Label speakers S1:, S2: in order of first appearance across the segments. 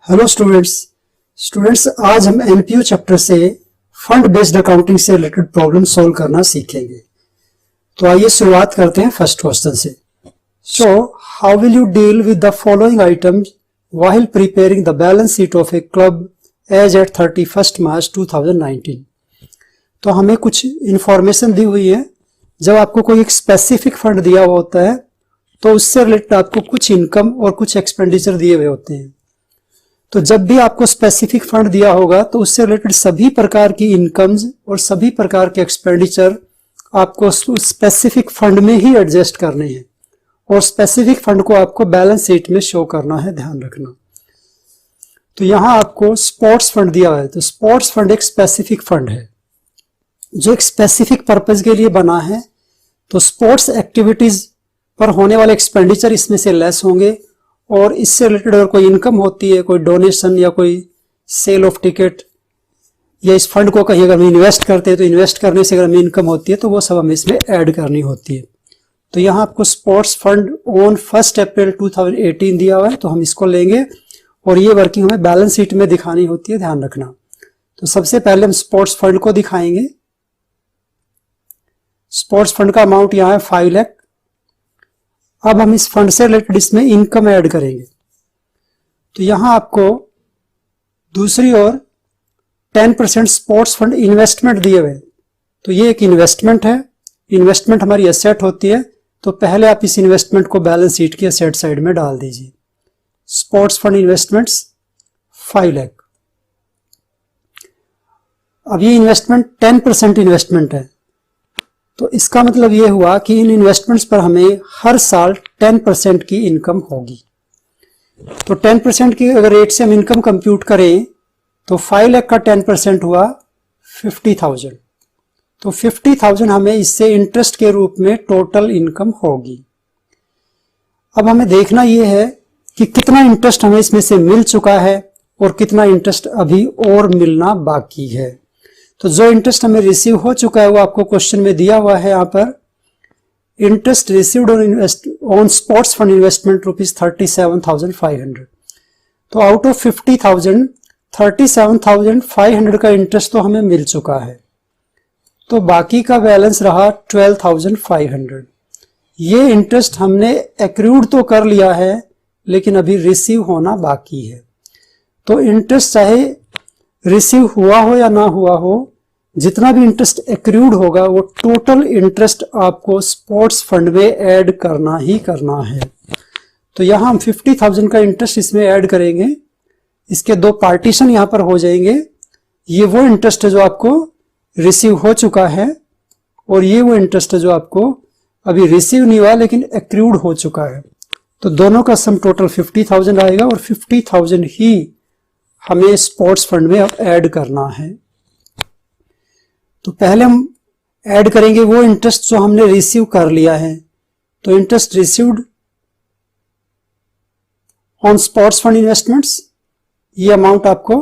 S1: Hello students आज हम NPO chapter से फंड बेस्ड अकाउंटिंग से रिलेटेड प्रॉब्लम सॉल्व करना सीखेंगे। तो आइए शुरुआत करते हैं फर्स्ट क्वेश्चन से। So how will you deal with the following items while preparing the balance sheet of a club as at 31 March 2019। तो हमें कुछ इंफॉर्मेशन दी हुई है। जब आपको कोई एक स्पेसिफिक फंड दिया हुआ होता है तो उससे रिलेटेड आपको कुछ इनकम और कुछ एक्सपेंडिचर दिए हुए होते हैं। तो जब भी आपको स्पेसिफिक फंड दिया होगा तो उससे रिलेटेड सभी प्रकार की इनकम्स और सभी प्रकार के एक्सपेंडिचर आपको स्पेसिफिक फंड में ही एडजस्ट करने हैं और स्पेसिफिक फंड को आपको बैलेंस शीट में शो करना है, ध्यान रखना। तो यहां आपको स्पोर्ट्स फंड दिया हुआ है। तो स्पोर्ट्स फंड एक स्पेसिफिक फंड है जो एक स्पेसिफिक पर्पज के लिए बना है। तो स्पोर्ट्स एक्टिविटीज पर होने वाले एक्सपेंडिचर इसमें से लेस होंगे और इससे रिलेटेड अगर कोई इनकम होती है, कोई डोनेशन या कोई सेल ऑफ टिकट या इस फंड को कहीं अगर हम इन्वेस्ट करते हैं तो इन्वेस्ट करने से अगर हमें इनकम होती है तो वो सब हमें इसमें ऐड करनी होती है। तो यहाँ आपको स्पोर्ट्स फंड ऑन 1 अप्रैल 2018 दिया हुआ है, तो हम इसको लेंगे और ये वर्किंग हमें बैलेंस शीट में दिखानी होती है, ध्यान रखना। तो सबसे पहले हम स्पोर्ट्स फंड को दिखाएंगे। स्पोर्ट्स फंड का अमाउंट यहाँ है 5 लाख। अब हम इस फंड से रिलेटेड इसमें इनकम ऐड करेंगे। तो यहां आपको दूसरी ओर 10% स्पोर्ट्स फंड इन्वेस्टमेंट दिए हुए। तो ये एक इन्वेस्टमेंट है। इन्वेस्टमेंट हमारी एसेट होती है, तो पहले आप इस इन्वेस्टमेंट को बैलेंस शीट की एसेट साइड में डाल दीजिए। Sports fund investments 5 lakh. अब ये इन्वेस्टमेंट 10% इन्वेस्टमेंट है, तो इसका मतलब ये हुआ कि इन इन्वेस्टमेंट्स पर हमें हर साल 10% की इनकम होगी। तो 10% की अगर रेट से हम इनकम कंप्यूट करें तो 5 लाख का 10% हुआ 50,000। तो 50,000 हमें इससे इंटरेस्ट के रूप में टोटल इनकम होगी। अब हमें देखना यह है कि कितना इंटरेस्ट हमें इसमें से मिल चुका है और कितना इंटरेस्ट अभी और मिलना बाकी है। तो जो इंटरेस्ट हमें रिसीव हो चुका है वो आपको क्वेश्चन में दिया हुआ है। यहाँ पर interest received on sports fund investment ₹37,500। तो आउट ऑफ 50,000 37,500 का इंटरेस्ट तो हमें मिल चुका है, तो बाकी का बैलेंस रहा 12,500। ये इंटरेस्ट हमने एक्रूड तो कर लिया है लेकिन अभी रिसीव होना बाकी है। तो इंटरेस्ट चाहे रिसीव हुआ हो या ना हुआ हो, जितना भी इंटरेस्ट एक्रूड होगा वो टोटल इंटरेस्ट आपको स्पोर्ट्स फंड में ऐड करना ही करना है। तो यहां हम 50,000 का इंटरेस्ट इसमें ऐड करेंगे। इसके दो पार्टीशन यहां पर हो जाएंगे। ये वो इंटरेस्ट है जो आपको रिसीव हो चुका है और ये वो इंटरेस्ट है जो आपको अभी रिसीव नहीं हुआ लेकिन एक्रूड हो चुका है। तो दोनों का सम टोटल 50,000 आएगा और 50,000 ही हमें स्पोर्ट्स फंड में अब ऐड करना है। तो पहले हम ऐड करेंगे वो इंटरेस्ट जो हमने रिसीव कर लिया है। तो interest received on sports fund investments, ये अमाउंट आपको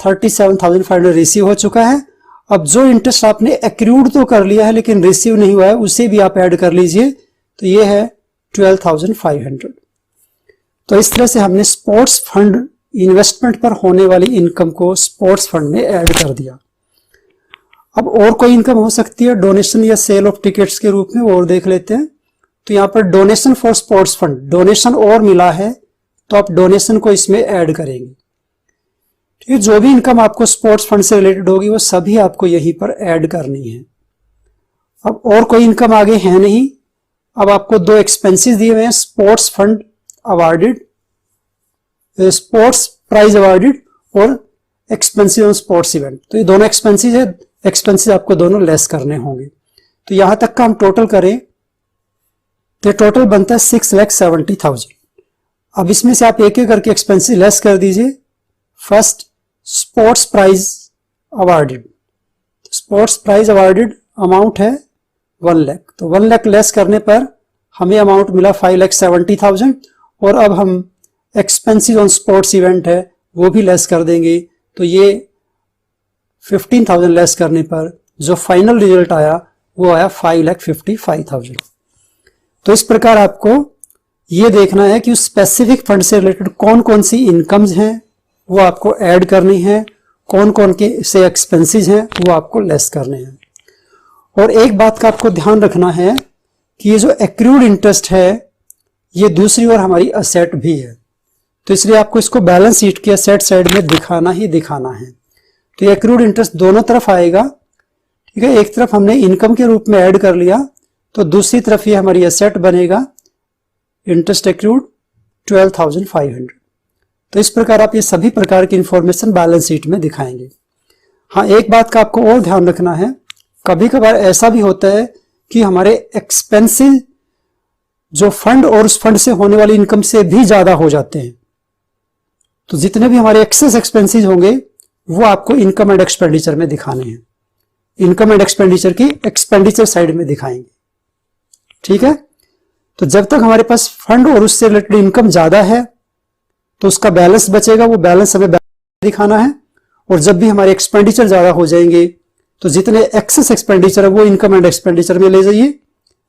S1: 37,500 रिसीव हो चुका है। अब जो इंटरेस्ट आपने एक्रूड तो कर लिया है लेकिन रिसीव नहीं हुआ है उसे भी आप ऐड कर लीजिए। तो ये है 12,500। तो इस तरह से हमने स्पोर्ट्स फंड इन्वेस्टमेंट पर होने वाली इनकम को स्पोर्ट्स फंड में ऐड कर दिया। अब और कोई इनकम हो सकती है डोनेशन या सेल ऑफ टिकट्स के रूप में, वो और देख लेते हैं। तो यहाँ पर donation for sports fund, donation और मिला है तो आप डोनेशन को इसमें ऐड करेंगे। ठीक है, जो भी इनकम आपको स्पोर्ट्स फंड से रिलेटेड होगी वो सभी आपको यहीं पर ऐड करनी है। अब और कोई इनकम आगे है नहीं। अब आपको दो एक्सपेंसेस दिए हुए हैं, sports fund awarded, sports prize awarded और एक्सपेंसिव ऑन स्पोर्ट्स इवेंट। तो ये दोनों एक्सपेंसेस है, एक्सपेंसेस आपको दोनों लेस करने होंगे। तो यहां तक का हम टोटल करें तो टोटल बनता है 6,70,000। अब इसमें से आप एक एक करके एक्सपेंसेस लेस कर दीजिए। First sports prize awarded, sports prize awarded amount है 1 लाख। तो 1 लाख लेस करने पर हमें अमाउंट मिला 5,70,000 और अब हम एक्सपेंसिव ऑन स्पोर्ट्स इवेंट है वो भी लेस कर देंगे। तो ये 15,000 लेस करने पर जो फाइनल रिजल्ट आया वो आया 5,55,000। तो इस प्रकार आपको ये देखना है कि उस स्पेसिफिक फंड से रिलेटेड कौन कौन सी इनकम्स हैं वो आपको ऐड करनी है, कौन कौन के से एक्सपेंसेस हैं वो आपको लेस करने हैं। और एक बात का आपको ध्यान रखना है कि ये जो एक्रूड इंटरेस्ट है ये दूसरी ओर हमारी असेट भी है, तो इसलिए आपको इसको बैलेंस शीट की असेट साइड में दिखाना ही दिखाना है। तो ये एक्रूड इंटरेस्ट दोनों तरफ आएगा, ठीक है। एक तरफ हमने इनकम के रूप में ऐड कर लिया, तो दूसरी तरफ ये हमारी असेट बनेगा इंटरेस्ट एक्रूड 12,500। तो इस प्रकार आप ये सभी प्रकार की इंफॉर्मेशन बैलेंस शीट में दिखाएंगे। हाँ, एक बात का आपको और ध्यान रखना है, कभी कभार ऐसा भी होता है कि हमारे एक्सपेंसिव जो फंड और उस फंड से होने वाली इनकम से भी ज्यादा हो जाते हैं, तो जितने भी हमारे एक्सेस एक्सपेंसेस होंगे वो आपको इनकम एंड एक्सपेंडिचर में दिखाने हैं, इनकम एंड एक्सपेंडिचर की एक्सपेंडिचर साइड में दिखाएंगे, ठीक है। तो जब तक हमारे पास फंड और उससे रिलेटेड इनकम ज्यादा है तो उसका बैलेंस बचेगा, वो बैलेंस हमें दिखाना है। और जब भी हमारे एक्सपेंडिचर ज्यादा हो जाएंगे तो जितने एक्सेस एक्सपेंडिचर है वो इनकम एंड एक्सपेंडिचर में ले जाइए,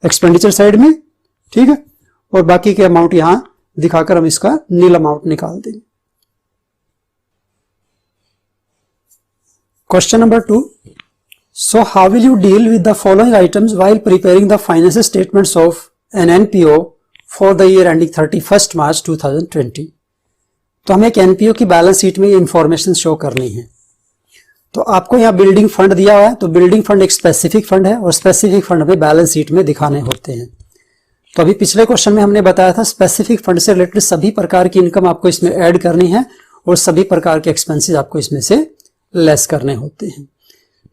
S1: एक्सपेंडिचर साइड में, ठीक है। और बाकी के अमाउंट यहां दिखाकर हम इसका नील अमाउंट निकाल देंगे। Question number 2, so how will you deal with the following items while preparing the financial statements of an NPO for the year ending 31 March 2020। तो हमें एक एनपीओ की बैलेंस शीट में ये इंफॉर्मेशन शो करनी है। तो आपको यहाँ बिल्डिंग फंड दिया हुआ है, तो बिल्डिंग फंड एक स्पेसिफिक फंड है और स्पेसिफिक फंड हमें बैलेंस शीट में दिखाने होते हैं। तो अभी पिछले क्वेश्चन में हमने बताया था स्पेसिफिक फंड से रिलेटेड सभी प्रकार की इनकम आपको इसमें ऐड करनी है और सभी प्रकार के एक्सपेंसेस आपको इसमें से लेस करने होते हैं,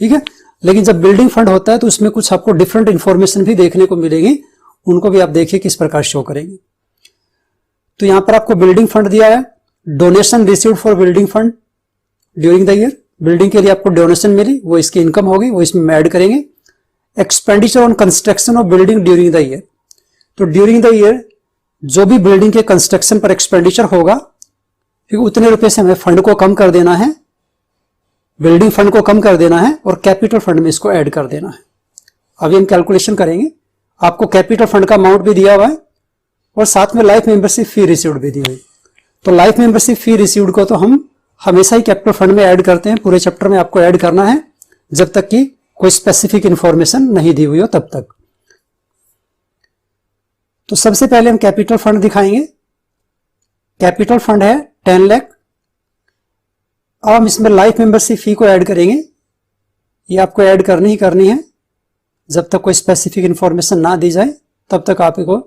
S1: ठीक है। लेकिन जब बिल्डिंग फंड होता है तो उसमें कुछ आपको डिफरेंट इंफॉर्मेशन भी देखने को मिलेगी, उनको भी आप देखिए किस प्रकार शो करेंगे। तो यहां पर आपको बिल्डिंग फंड दिया है, donation received for building fund during the year, building के लिए आपको डोनेशन मिली, वो इसकी इनकम होगी, वो इसमें ऐड करेंगे। Expenditure on construction of building during the year, तो ड्यूरिंग द ईयर जो भी बिल्डिंग के कंस्ट्रक्शन पर एक्सपेंडिचर होगा, फिर उतने रुपए से हमें फंड को कम कर देना है, बिल्डिंग फंड को कम कर देना है और कैपिटल फंड में इसको ऐड कर देना है। अभी हम कैलकुलेशन करेंगे। आपको कैपिटल फंड का अमाउंट भी दिया हुआ है और साथ में लाइफ मेंबरशिप फी रिसीव्ड भी दी हुई। तो लाइफ मेंबरशिप फी रिसीव्ड को तो हम हमेशा ही कैपिटल फंड में ऐड करते हैं, पूरे चैप्टर में आपको ऐड करना है जब तक कि कोई स्पेसिफिक इंफॉर्मेशन नहीं दी हुई हो तब तक। तो सबसे पहले हम कैपिटल फंड दिखाएंगे। कैपिटल फंड है 10 लाख। अब हम इसमें लाइफ मेंबरशिप फी को ऐड करेंगे, ये आपको ऐड करनी ही करनी है, जब तक कोई स्पेसिफिक इंफॉर्मेशन ना दी जाए तब तक आपको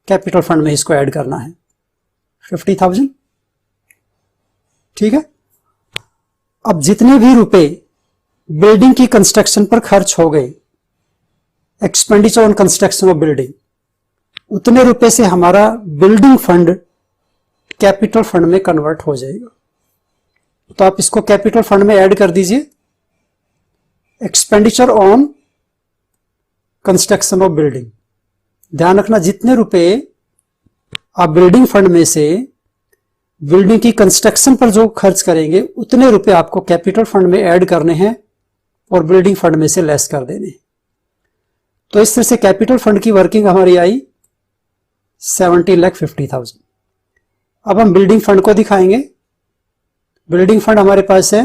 S1: कैपिटल फंड में इसको ऐड करना है 50,000, ठीक है। अब जितने भी रुपए बिल्डिंग की कंस्ट्रक्शन पर खर्च हो गए, expenditure on construction of building, उतने रुपए से हमारा बिल्डिंग फंड कैपिटल फंड में कन्वर्ट हो जाएगा। तो आप इसको कैपिटल फंड में ऐड कर दीजिए। Expenditure on construction of building, ध्यान रखना जितने रुपए आप बिल्डिंग फंड में से बिल्डिंग की कंस्ट्रक्शन पर जो खर्च करेंगे उतने रुपए आपको कैपिटल फंड में ऐड करने हैं और बिल्डिंग फंड में से लेस कर देने हैं। तो इस तरह से कैपिटल फंड की वर्किंग हमारी आई 70,50,000। अब हम बिल्डिंग फंड को दिखाएंगे। बिल्डिंग फंड हमारे पास है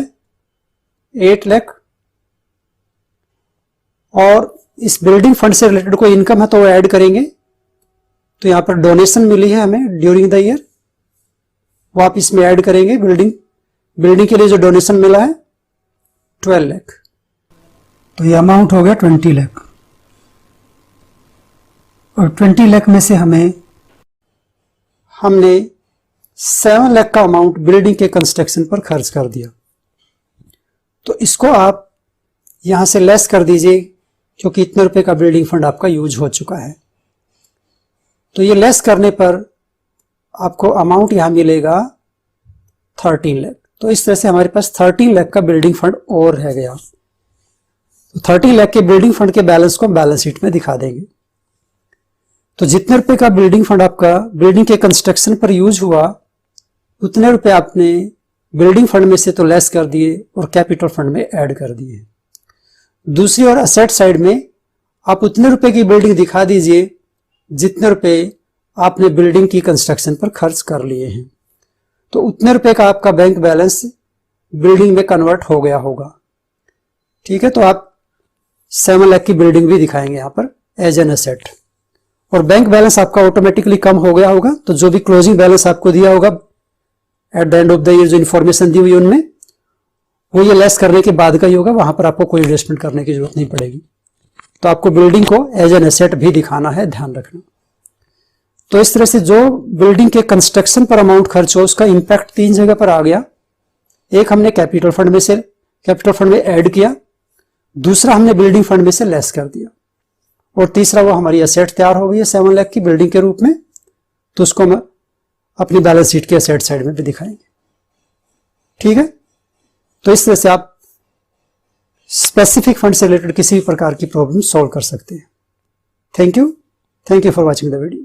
S1: 8 लाख और इस बिल्डिंग फंड से रिलेटेड कोई इनकम है तो वो ऐड करेंगे। तो यहां पर डोनेशन मिली है हमें ड्यूरिंग द ईयर, वो आप इसमें ऐड करेंगे। बिल्डिंग के लिए जो डोनेशन मिला है 12 लाख, तो ये अमाउंट हो गया 20 लाख। और 20 लाख में से हमने 7 लाख का अमाउंट बिल्डिंग के कंस्ट्रक्शन पर खर्च कर दिया। तो इसको आप यहां से लेस कर दीजिए क्योंकि इतने रुपए का बिल्डिंग फंड आपका यूज हो चुका है। तो ये लेस करने पर आपको अमाउंट यहां मिलेगा 13 लाख। तो इस तरह से हमारे पास 13 लाख का बिल्डिंग फंड और रह गया। तो 13 लाख के बिल्डिंग फंड के बैलेंस को हम बैलेंस शीट में दिखा देंगे। तो जितने रुपए का बिल्डिंग फंड आपका बिल्डिंग के कंस्ट्रक्शन पर यूज हुआ उतने रुपए आपने बिल्डिंग फंड में से तो लेस कर दिए और कैपिटल फंड में ऐड कर दिए। दूसरी ओर असेट साइड में आप उतने रुपए की बिल्डिंग दिखा दीजिए जितने रुपए आपने बिल्डिंग की कंस्ट्रक्शन पर खर्च कर लिए हैं। तो उतने रुपए का आपका बैंक बैलेंस बिल्डिंग में कन्वर्ट हो गया होगा। ठीक है, तो आप 7 लाख की बिल्डिंग भी दिखाएंगे यहां पर एज एन एसेट, और बैंक बैलेंस आपका ऑटोमेटिकली कम हो गया होगा। तो जो भी क्लोजिंग बैलेंस आपको दिया होगा at the end of the year, जो इन्फॉर्मेशन दी हुई उनमें, वो ये लेस करने के बाद का ही होगा। वहां पर आपको कोई इन्वेस्टमेंट करने की जरूरत नहीं पड़ेगी। तो आपको बिल्डिंग को एज एन एसेट भी दिखाना है, ध्यान रखना। तो इस तरह से जो बिल्डिंग के कंस्ट्रक्शन पर अमाउंट खर्च हो, उसका इंपैक्ट 3 जगह पर आ गया। एक हमने कैपिटल फंड में ऐड किया, दूसरा हमने बिल्डिंग फंड में से लेस कर दिया, और तीसरा वो हमारी एसेट तैयार हो गई है 7 लाख की बिल्डिंग के रूप में। तो उसको हम अपनी बैलेंस शीट के एसेट साइड में भी दिखाएंगे। ठीक है, तो इस तरह से आप स्पेसिफिक फंड से रिलेटेड किसी भी प्रकार की प्रॉब्लम सॉल्व कर सकते हैं। Thank you for watching the video.